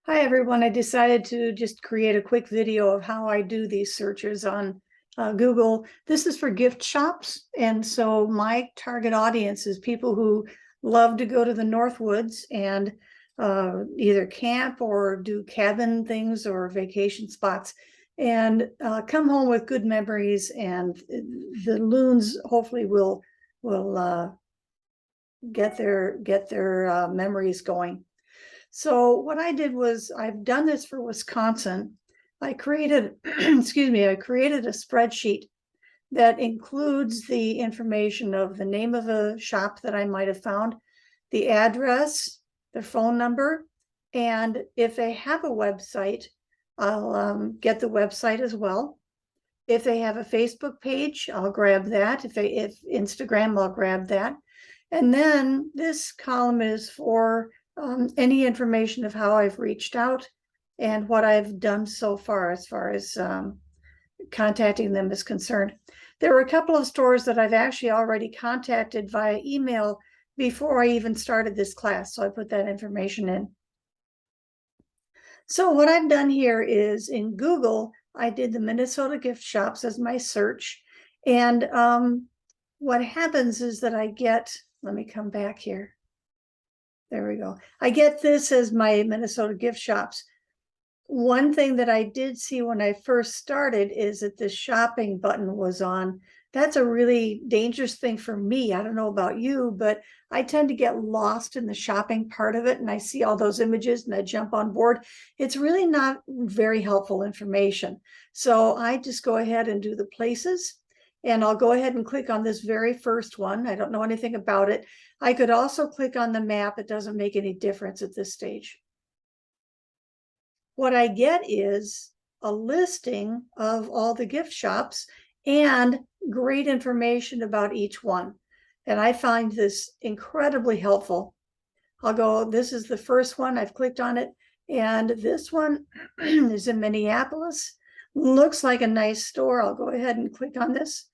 Hi, everyone. I decided to just create a quick video of how I do these searches on Google. This is for gift shops. And so my target audience is people who love to go to the Northwoods and either camp or do cabin things or vacation spots and come home with good memories. And the loons hopefully will get their memories going. So what I did was I've done this for Wisconsin. I created, excuse me, I created a spreadsheet that includes the information of the name of a shop that I might have found, the address, the phone number, and if they have a website, I'll get the website as well. If they have a Facebook page, I'll grab that. If Instagram, I'll grab that. And then this column is for any information of how I've reached out and what I've done so far as contacting them is concerned. There were a couple of stores that I've actually already contacted via email before I even started this class, so I put that information in. So what I've done here is in Google, I did the Minnesota gift shops as my search. And what happens is that I get, let me come back here. There we go. I get this as my Minnesota gift shops. One thing that I did see when I first started is that the shopping button was on. That's a really dangerous thing for me. I don't know about you, but I tend to get lost in the shopping part of it and I see all those images and I jump on board. It's really not very helpful information. So I just go ahead and do the places and I'll go ahead and click on this very first one. I don't know anything about it. I could also click on the map. It doesn't make any difference at this stage. What I get is a listing of all the gift shops and great information about each one. And I find this incredibly helpful. I'll go, this is the first one, I've clicked on it. And this one is in Minneapolis. Looks like a nice store. I'll go ahead and click on this.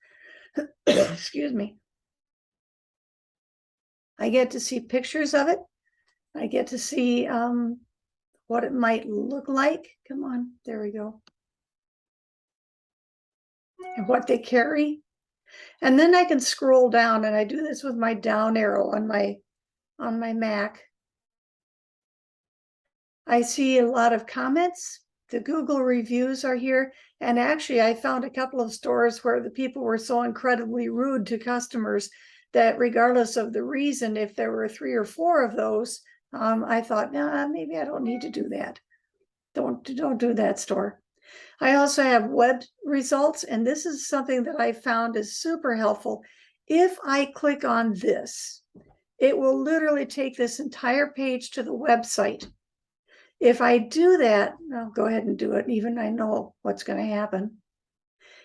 Excuse me. I get to see pictures of it. I get to see what it might look like. Come on, there we go. And what they carry. And then I can scroll down, and I do this with my down arrow on my Mac. I see a lot of comments. The Google reviews are here. And actually, I found a couple of stores where the people were so incredibly rude to customers that regardless of the reason, if there were 3 or 4 of those, I thought, nah, maybe I don't need to do that. Don't do that, store. I also have web results, and this is something that I found is super helpful. If I click on this, it will literally take this entire page to the website. If I do that, I'll go ahead and do it, even I know what's going to happen.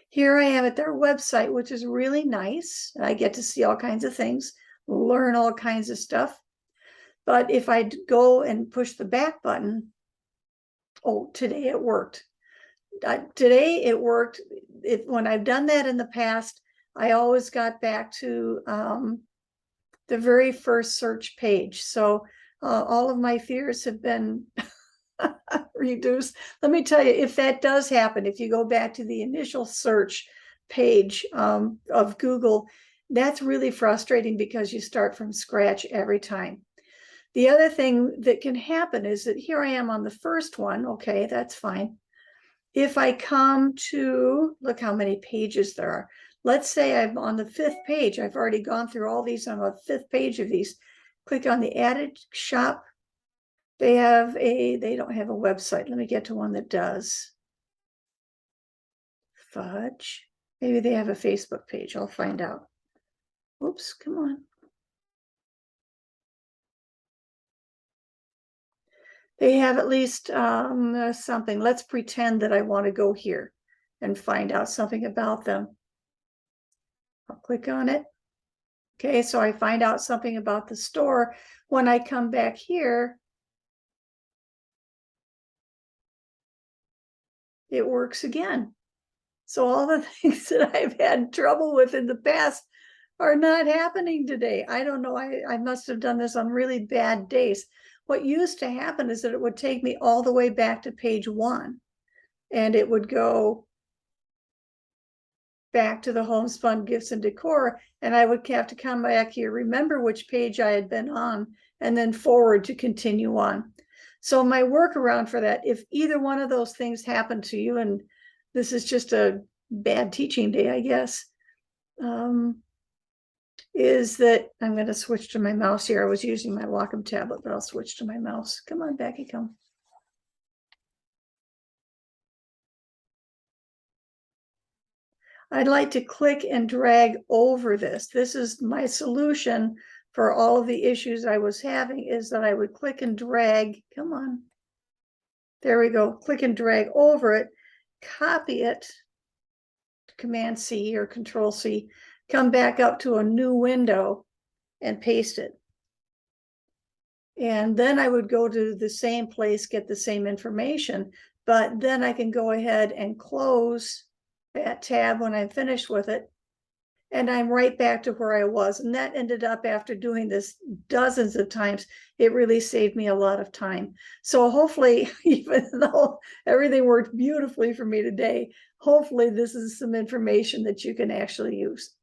Here I am at their website, which is really nice. I get to see all kinds of things, learn all kinds of stuff. But if I go and push the back button, oh, today it worked. Today it worked. When I've done that in the past, I always got back to the very first search page. So all of my fears have been reduced. Let me tell you, if that does happen, if you go back to the initial search page of Google, that's really frustrating because you start from scratch every time. The other thing that can happen is that here I am on the first one. Okay, that's fine. If I come to, look how many pages there are. Let's say I'm on the 5th page. I've already gone through all these on the 5th page of these. Click on the added shop. They don't have a website. Let me get to one that does. Fudge. Maybe they have a Facebook page. I'll find out. Oops, come on. They have at least something. Let's pretend that I want to go here and find out something about them. I'll click on it. Okay, so I find out something about the store. When I come back here, it works again. So all the things that I've had trouble with in the past are not happening today. I don't know. I must have done this on really bad days. what used to happen is that it would take me all the way back to page 1, and it would go back to the homespun gifts and decor, and I would have to come back here, remember which page I had been on, and then forward to continue on. So my workaround for that, if either one of those things happened to you, and this is just a bad teaching day, I guess, is that I'm going to switch to my mouse here. I was using my Wacom tablet, but I'll switch to my mouse. Come on, Becky, come. I'd like to click and drag over this. This is my solution for all of the issues I was having, is that I would click and drag. Come on. There we go. Click and drag over it, copy it, Command C or Control C, come back up to a new window and paste it. And then I would go to the same place, get the same information, but then I can go ahead and close that tab when I'm finished with it. And I'm right back to where I was. And that ended up, after doing this dozens of times, it really saved me a lot of time. So hopefully, even though everything worked beautifully for me today, hopefully this is some information that you can actually use.